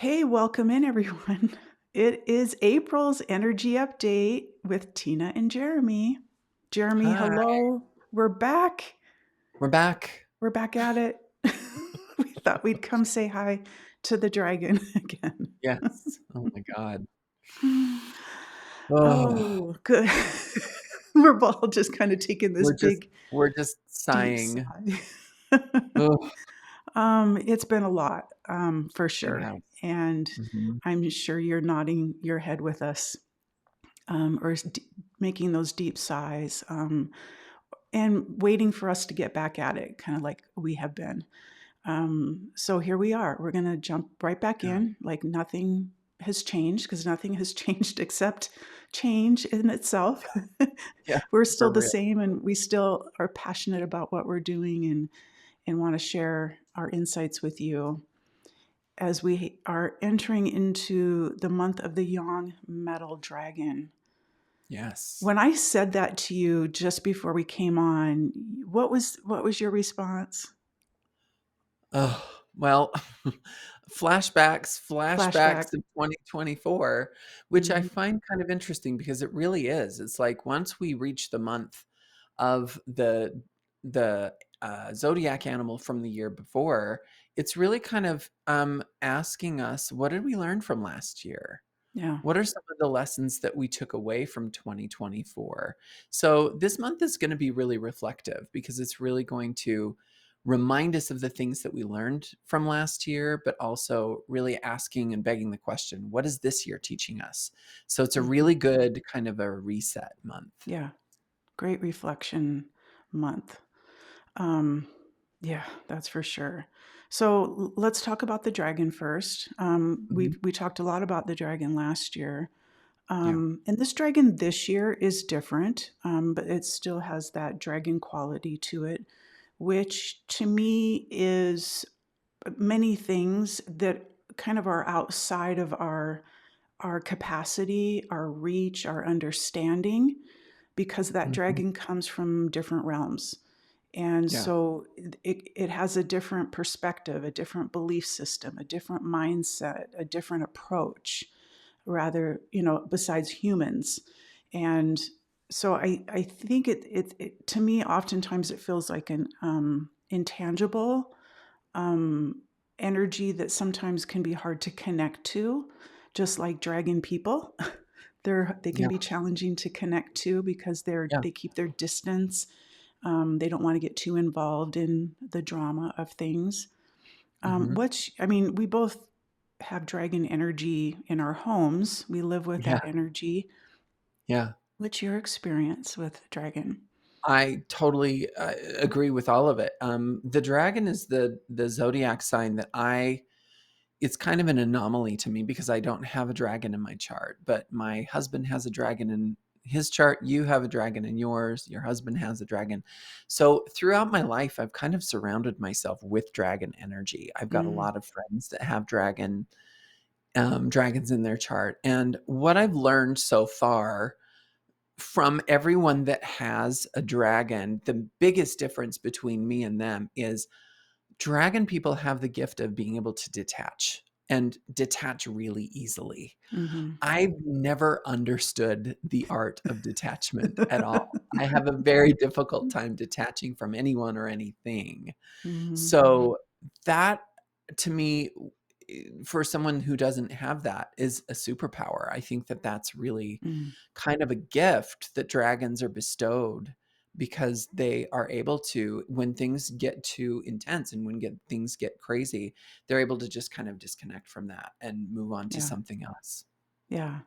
Hey, welcome in, everyone. It is April's energy update with Tina and Jeremy. Jeremy, Hi, hello. We're back. we're back. We're back at it. We thought we'd come say hi to the dragon again. Yes. Oh my God. Oh, Oh, good. We're all just kind of taking this we're just big, we're just deep sighing. sigh. Oh, It's been a lot, for it sure. has. And Mhm. I'm sure you're nodding your head with us. Or making those deep sighs, and waiting for us to get back at it, kind of like we have been. So here we are. We're going to jump right back Yeah, in, like nothing has changed, because nothing has changed except change in itself. yeah, We're still for the real. same, and we still are passionate about what we're doing, and want to share our insights with you as we are entering into the month of the young metal dragon. Yes. When I said that to you just before we came on, what was your response? Oh, well, flashbacks Flashback. of 2024, which I Mhm. find kind of interesting because it really is. It's like once we reach the month of the zodiac animal from the year before, it's really kind of asking us, what did we learn from last year? Yeah. What are some of the lessons that we took away from 2024? So this month is going to be really reflective because it's really going to remind us of the things that we learned from last year, but also really asking and begging the question, what is this year teaching us? So it's a Mhm. really good kind of a reset month. Yeah. Great reflection month. Um, yeah, that's for sure. So let's talk about the dragon first. Mhm. We talked a lot about the dragon last year. Yeah. And this dragon this year is different, but it still has that dragon quality to it, which to me is many things that kind of are outside of our capacity, our reach, our understanding, because that Mhm. dragon comes from different realms. And Yeah. so it has a different perspective, a different belief system, a different mindset, a different approach, rather, besides humans. And so I think it to me, oftentimes it feels like an intangible um, energy that sometimes can be hard to connect to, just like dragon people. They can Yeah. be challenging to connect to because Yeah. they keep their distance. They don't want to get too involved in the drama of things. Mhm. I mean, we both have dragon energy in our homes. We live with Yeah. that energy. Yeah. What's your experience with dragon? I totally agree with all of it. The dragon is the zodiac sign that I it's kind of an anomaly to me because I don't have a dragon in my chart, but my husband has a dragon in his chart. You have a dragon in yours. Your husband has a dragon. So throughout my life, I've kind of surrounded myself with dragon energy. I've got a Mm, lot of friends that have dragons in their chart, and what I've learned so far from everyone that has a dragon, the biggest difference between me and them is dragon people have the gift of being able to detach and detach really easily. mhm. I've never understood the art of detachment at all. I have a very difficult time detaching from anyone or anything. Mhm. So that to me, for someone who doesn't have that, is a superpower. I think that that's really Mm. kind of a gift that dragons are bestowed because they are able to, when things get too intense and things get crazy, they're able to just kind of disconnect from that and move on to Yeah. something else. Yeah.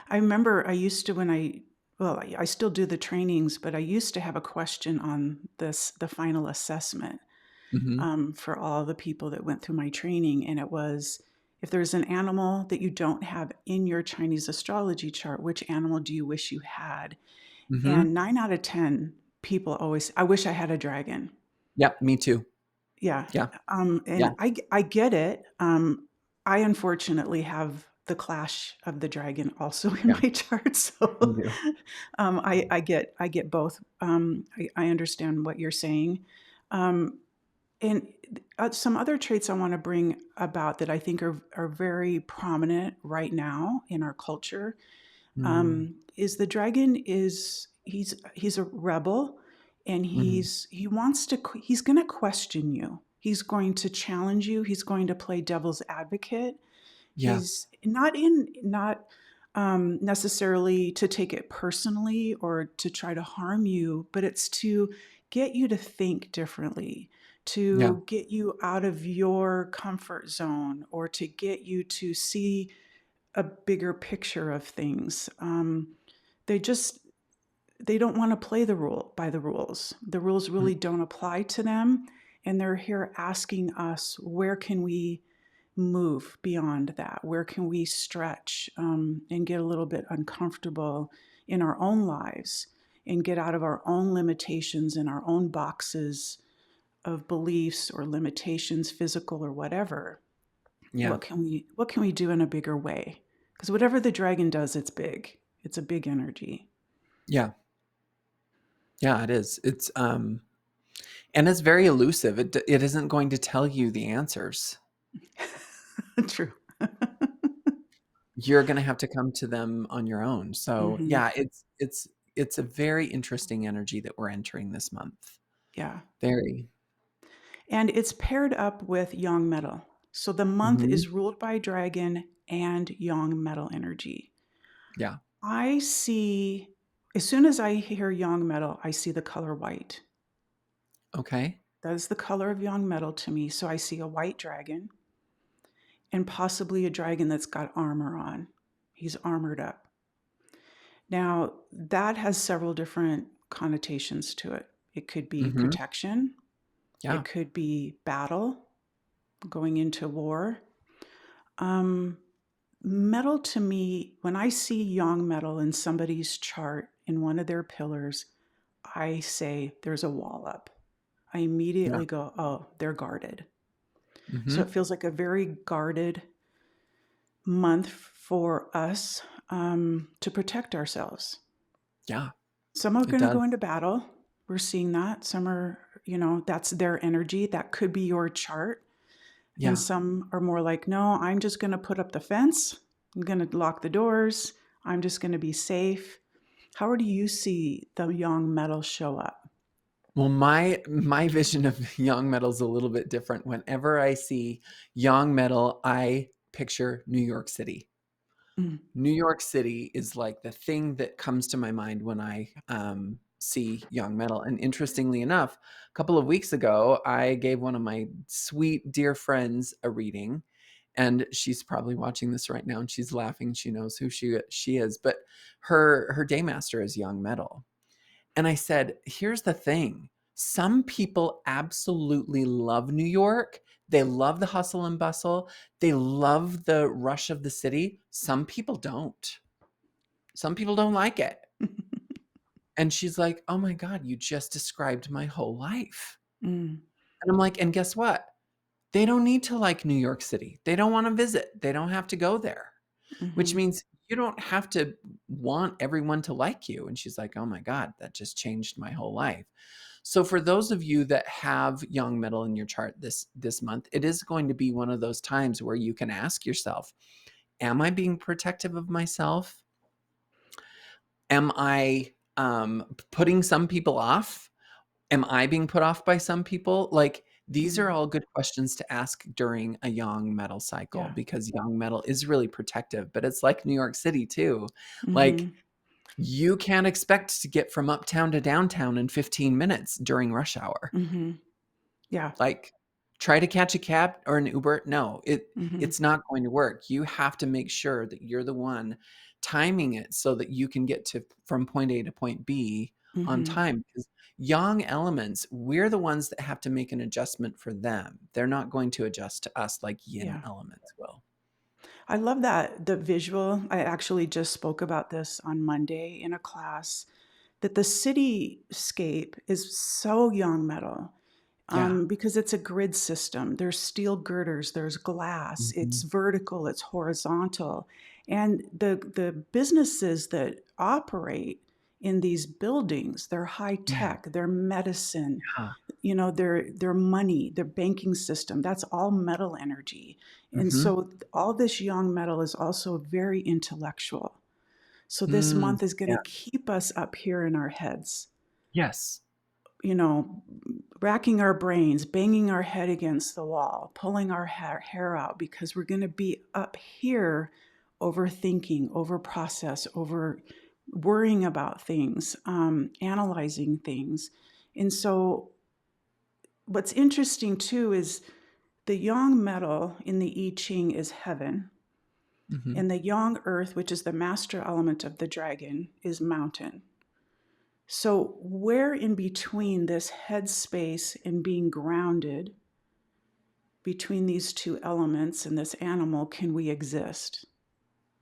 I remember I used to when well, I still do the trainings, but I used to have a question on the final assessment, Mhm. for all the people that went through my training. And it was, if there's an animal that you don't have in your Chinese astrology chart, which animal do you wish you had? Mhm. And 9 out of 10 people always, I wish I had a dragon. Yep, me too. Yeah. Yeah, And yeah, I get it. I unfortunately have the clash of the dragon also in yeah, my chart. me So too. I get both. I understand what you're saying. Um, And some other traits I want to bring about that I think are very prominent right now in our culture, Mm, is the dragon is he's a rebel, and mhm. he's going to question you. He's going to challenge you. He's going to play devil's advocate. Yeah, He's not necessarily to take it personally or to try to harm you, but it's to get you to think differently, yeah, to get you out of your comfort zone, or to get you to see a bigger picture of things. They just they don't want to play the rule by the rules. The rules mm, really don't apply to them, and they're here asking us, where can we move beyond that? Where can we stretch, and get a little bit uncomfortable in our own lives, and get out of our own limitations and our own boxes of beliefs or limitations, physical or whatever? yeah, What can we do in a bigger way? Because whatever the dragon does, it's big. It's a big energy. yeah, yeah, it is. And it's very elusive. It isn't going to tell you the answers. True. You're gonna have to come to them on your own. So, Hmm. yeah, it's a very interesting energy that we're entering this month. Yeah. Very. And it's paired up with yang metal. So the month Mhm. is ruled by dragon and yang metal energy. Yeah. I see, as soon as I hear yang metal, I see the color white. Okay. That is the color of yang metal to me. So I see a white dragon, and possibly a dragon that's got armor on. He's armored up. Now, that has several different connotations to it. It could be Mhm. protection, Yeah. it could be battle, going into war. Um, Metal to me, when I see yang metal in somebody's chart in one of their pillars, I say there's a wall up. I Yeah. immediately go, oh, they're guarded. So it Mhm. feels like a very guarded month for us, to protect ourselves. Yeah. Some are It going to does. go into battle. We're seeing that. Some are, that's their energy. That could be your chart. And Yeah. some are more like, no, I'm just going to put up the fence. I'm going to lock the doors. I'm just going to be safe. How do you see the young metal show up? Well, my vision of young metal is a little bit different. Whenever I see young metal, I picture New York City. Mm, New York City is like the thing that comes to my mind when I see young metal. And interestingly enough, a couple of weeks ago, I gave one of my sweet dear friends a reading, and she's probably watching this right now, and she's laughing. She knows who she is, but her daymaster is young metal. And I said, here's the thing. Some people absolutely love New York. They love the hustle and bustle. They love the rush of the city. Some people don't. Some people don't like it. And she's like, oh my God, you just described my whole life. mm, And I'm like, and guess what? They don't need to like New York City. They don't want to visit. They don't have to go there, which mhm, means you don't have to want everyone to like you. And she's like, oh my God, that just changed my whole life. So for those of you that have young metal in your chart this month, it is going to be one of those times where you can ask yourself, am I being protective of myself? Am I putting some people off? Am I being put off by some people? Like, these are mm, all good questions to ask during a young metal cycle, yeah. because young metal is really protective, but it's like New York City too. Like, Mhm, you can't expect to get from uptown to downtown in 15 minutes during rush hour. mhm, yeah. Like, try to catch a cab or an Uber. No, Mhm, it's not going to work. You have to make sure that you're the one timing it so that you can get to from point A to point B on mhm, time. Because young elements, we're the ones that have to make an adjustment for them. They're not going to adjust to us like yin yeah. elements will. I love that the visual. I actually just spoke about this on Monday in a class, that the cityscape is so young metal, Yeah. because it's a grid system. There's steel girders, there's glass, it's Mhm. vertical, it's horizontal. And the businesses that operate in these buildings, they're high Yeah. tech, they're medicine, Yeah. their money, their banking system, that's all metal energy. And Mhm. so all this yang metal is also very intellectual. So this Mm, month is going to yeah. keep us up here in our heads, Yes. you know, racking our brains, banging our head against the wall, pulling our hair out because we're going to be up here overthinking, over process, over worrying about things, analyzing things. And so what's interesting too is the yang metal in the I Ching is heaven, Mhm. and the yang earth, which is the master element of the dragon, is mountain. So, where in between this headspace and being grounded between these two elements and this animal can we exist?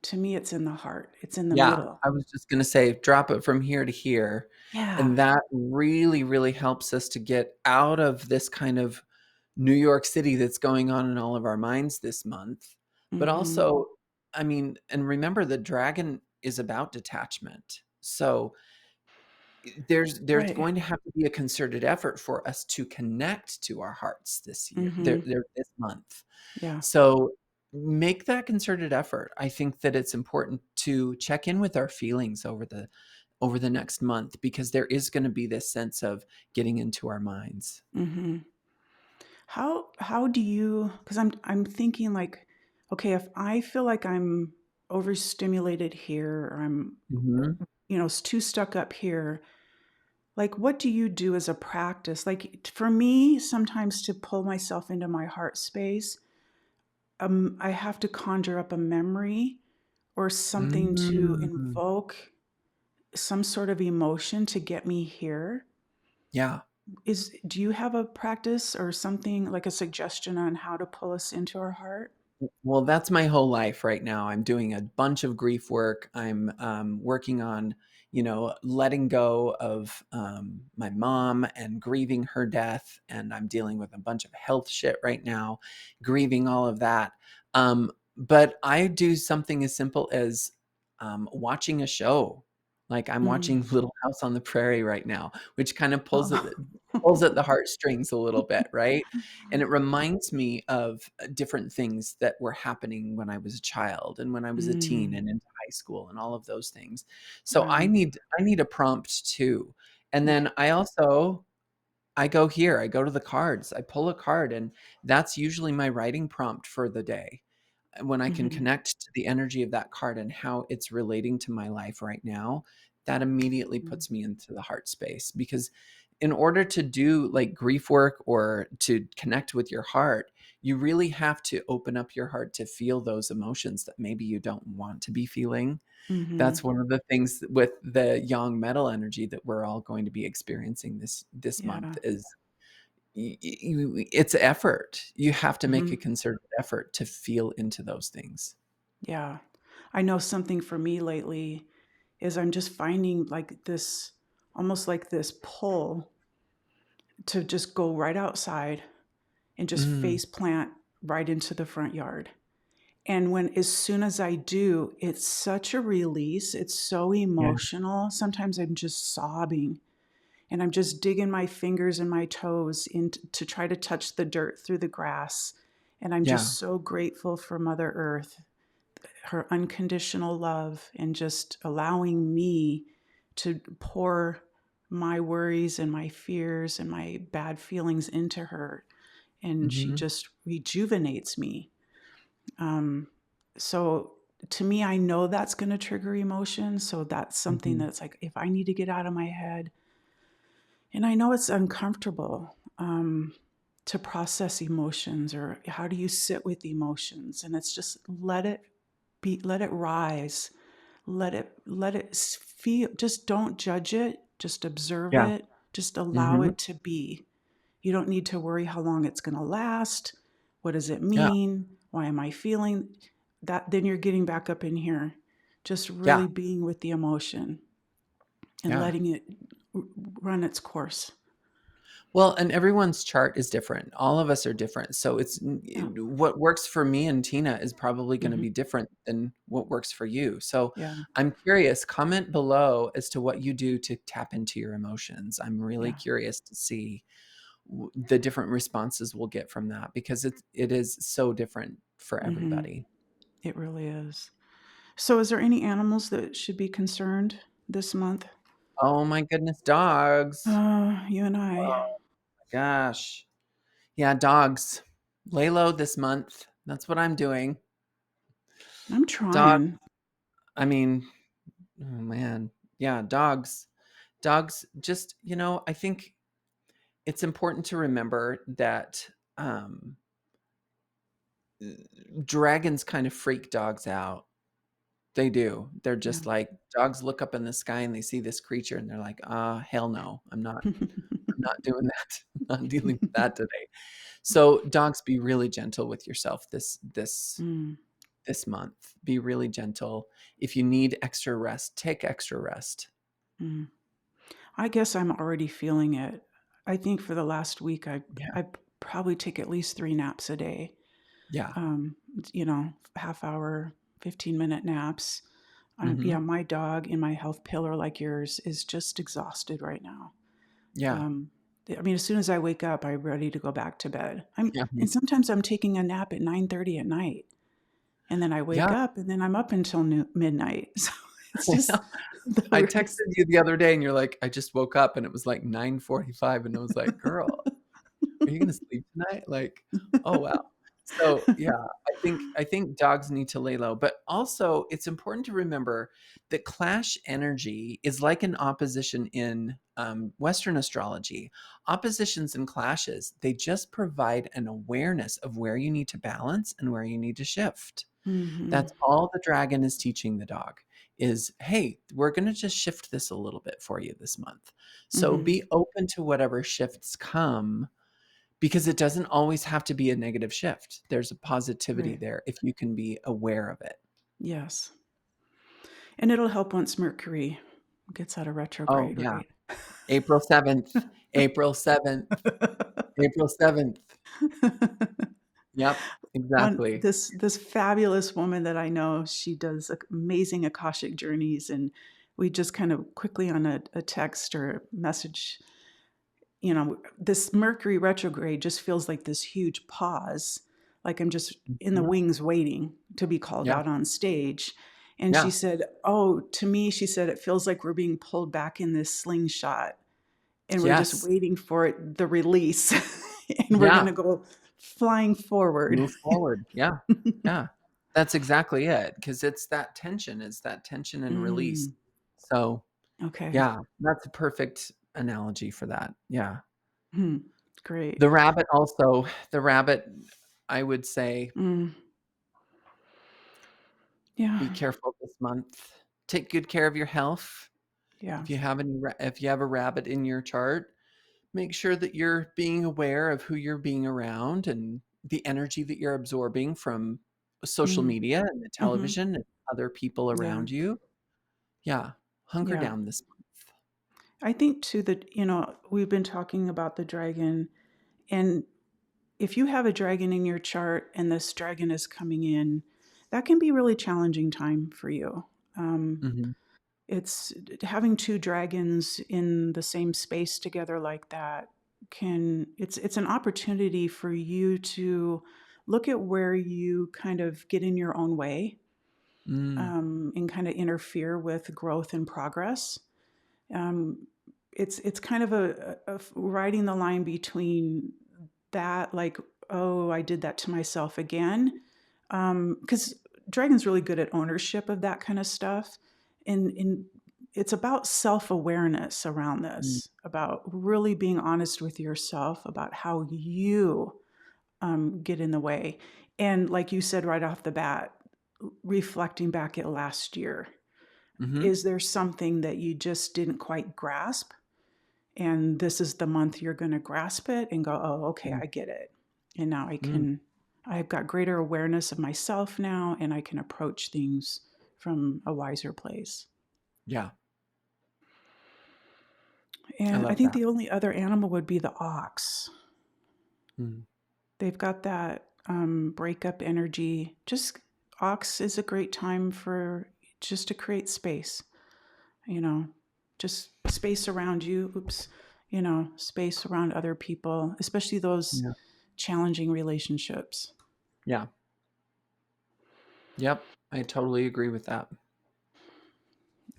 To me, it's in the heart, it's in the Yeah, middle. I was just gonna say drop it from here to here, Yeah. and that really, really helps us to get out of this kind of New York City that's going on in all of our minds this month, but Mm-hmm. also, I mean, and remember the dragon is about detachment. So there's Right. going to have to be a concerted effort for us to connect to our hearts this year, Mm-hmm. this month. Yeah. So make that concerted effort. I think that it's important to check in with our feelings over the next month because there is going to be this sense of getting into our minds. Mm-hmm. How do you, because I'm thinking like, okay, if I feel like I'm overstimulated here, or I'm, Mhm. too stuck up here, like what do you do as a practice? Like for me, sometimes to pull myself into my heart space, I have to conjure up a memory or something to Mm. invoke some sort of emotion to get me here. Yeah. Do you have a practice or something like a suggestion on how to pull us into our heart? Well, that's my whole life right now. I'm doing a bunch of grief work. I'm working on, letting go of my mom and grieving her death. And I'm dealing with a bunch of health shit right now, grieving all of that. But I do something as simple as watching a show. Like I'm Mm. watching Little House on the Prairie right now, which kind of Oh. pulls at the heartstrings a little bit, right? And it reminds me of different things that were happening when I was a child and when I was a teen Mm. and into high school and all of those things. So Right. I need a prompt too. And then Okay. I go here, I go to the cards, I pull a card, and that's usually my writing prompt for the day. And when I can Hmm. connect to the energy of that card and how it's relating to my life right now, that immediately puts me into the heart space. Because in order to do like grief work or to connect with your heart, you really have to open up your heart to feel those emotions that maybe you don't want to be feeling. Hmm. That's one of the things with the yang metal energy that we're all going to be experiencing this month Yeah. is it's effort. You have to make Hmm. a concerted effort to feel into those things. Yeah. I know something for me lately is I'm just finding like this, almost like this pull to just go right outside and just Mm, face plant right into the front yard. And as soon as I do, it's such a release. It's so yeah, emotional. Sometimes I'm just sobbing and I'm just digging my fingers and my toes in to try to touch the dirt through the grass. And I'm yeah, just so grateful for Mother Earth, her unconditional love, and just allowing me to pour my worries and my fears and my bad feelings into her. And she mhm, just rejuvenates me. Um, so to me, I know that's going to trigger emotion. So that's something mhm, that's like, if I need to get out of my head, and I know it's uncomfortable to process emotions, or how do you sit with emotions? And it's just let it be, let it rise, let it feel. Just don't judge it. Just observe yeah, it. Just allow mhm, it to be. You don't need to worry how long it's going to last. What does it yeah, mean? Why am I feeling that? Then you're getting back up in here, just yeah, really being with the emotion and yeah. letting it run its course. Well, and everyone's chart is different. All of us are different. So Yeah. what works for me and Tina is probably going to Hmm. be different than what works for you. So Yeah. I'm curious, comment below as to what you do to tap into your emotions. I'm really Yeah. curious to see the different responses we'll get from that, because it is so different for Hmm. everybody. It really is. So, is there any animals that should be concerned this month? Oh my goodness, dogs. You and I. Oh my gosh. Yeah, dogs. Lay low this month. That's what I'm doing. I'm Dog, trying. I mean, oh man. Yeah, dogs. Dogs just, I think it's important to remember that um dragons kind of freak dogs out. They do. They're Yeah. just like dogs look up in the sky and they see this creature and they're like, hell no. I'm not doing that. I'm not dealing with that today." So, dogs, be really gentle with yourself Mm, this month. Be really gentle. If you need extra rest, take extra rest. mm. I guess I'm already feeling it. I think for the last week, Yeah. I probably take at least 3 naps a day. Yeah. Um, half hour, 15-minute naps. Yeah, Mhm. my dog in my health pillar, like yours, is just exhausted right now. Yeah. Um, I mean, as soon as I wake up, I'm ready to go back to bed. Yeah, me And too. sometimes I'm taking a nap at 9:30 at night, and then I wake Yeah. up, and then I'm up until midnight. So it's just I the texted you the other day and you're like, "I just woke up," and it was like 9:45, and I was like, "Girl, are you gonna sleep tonight?" Like, oh, wow. So, yeah, I think dogs need to lay low, but also it's important to remember that clash energy is like an opposition in, Western astrology. Oppositions and clashes, they just provide an awareness of where you need to balance and where you need to shift. Mhm. That's all the dragon is teaching the dog is, "Hey, we're gonna just shift this a little bit for you this month." So Mhm. be open to whatever shifts come, because it doesn't always have to be a negative shift. There's a positivity Right. there if you can be aware of it. Yes. And it'll help once Mercury gets out of Oh, retrograde, yeah. right? April 7th, April 7th, April 7th. Yep, One exactly. this fabulous woman that I know, she does amazing Akashic journeys, and we just kind of quickly on a text or message, this Mercury retrograde just feels like this huge pause, like I'm just in the Mhm. wings waiting to be called Yeah, out on stage. And she yeah. said, "Oh, to me," she said, "it feels like we're being pulled back in this slingshot and we're just Yes. waiting for the release and we're Yeah. gonna go flying forward." Move forward. Yeah, yeah. That's exactly it. Because it's that tension and release. Mm, So, okay. yeah, that's a perfect analogy for that. Yeah. Hmm, great. The rabbit, I would say, Mm, yeah, be careful this month. Take good care of your health. yeah. If you have a rabbit in your chart, make sure that you're being aware of who you're being around and the energy that you're absorbing from social Mm, media and the mhm, television and other people yeah, around you. Yeah, hunker yeah. down this month. I think too that, we've been talking about the dragon, and if you have a dragon in your chart and this dragon is coming in, that can be a really challenging time for you. Um, Mhm, it's having two dragons in the same space together like that it's an opportunity for you to look at where you kind of get in your own way, mm, and kind of interfere with growth and progress. um, it's kind of a riding the line between that, like, oh, I did that to myself again, because dragon's really good at ownership of that kind of stuff, and it's about self-awareness around mm, this, about really being honest with yourself about how you get in the way, and like you said right off the bat, reflecting back at last year, mhm, is there something that you just didn't quite grasp? And this is the month you're going to grasp it and go, oh, okay, mm, I get it. And now mm. I've got greater awareness of myself now, and I can approach things from a wiser place. Yeah, I And I love think that. the only other animal would be the ox. Mm, They've got that breakup energy. Just ox is a great time for just to create space, you know, just space around you. Oops. space around other people, especially those Yeah. challenging relationships. Yeah. Yep. I totally agree with that.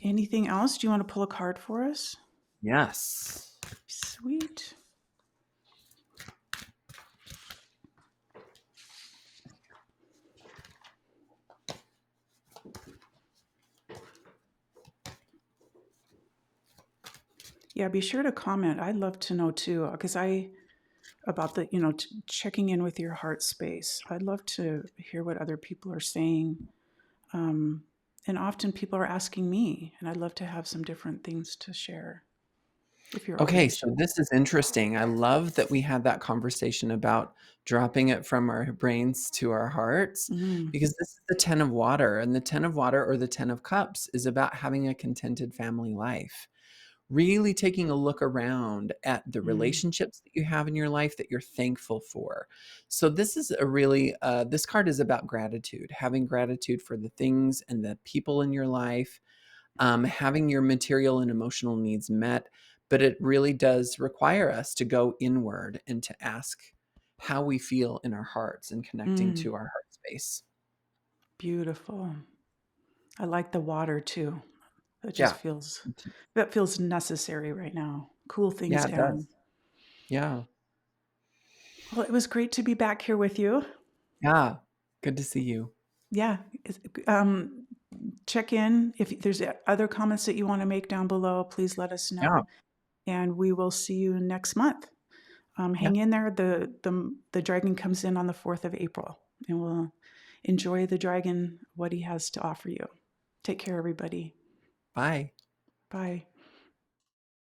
Anything else? Do you want to pull a card for us? Yes. Sweet. Yeah, be sure to comment. I'd love to know too, because about the, checking in with your heart space. I'd love to hear what other people are saying. Um, and often people are asking me, and I'd love to have some different things to share if you're open Okay, to so share. this is interesting. I love that we had that conversation about dropping it from our brains to our hearts Mm, because this is the 10 of water, and the 10 of water or the 10 of cups is about having a contented family life. Really taking a look around at the mm, relationships that you have in your life that you're thankful for. So this is a really this card is about gratitude, having gratitude for the things and the people in your life, having your material and emotional needs met. But it really does require us to go inward and to ask how we feel in our hearts and connecting mm. to our heart space. Beautiful. I like the water too. That just Yeah. feels necessary right now. Cool things Yeah, it down. does. Yeah. Well, it was great to be back here with you. Yeah. Good to see you. Yeah. Um, check in. If there's other comments that you want to make down below, please let us Yeah. know. And we will see you next month. Yeah. Hang in there. The dragon comes in on the 4th of April, and we'll enjoy the dragon, what he has to offer you. Take care, everybody. Bye. Bye.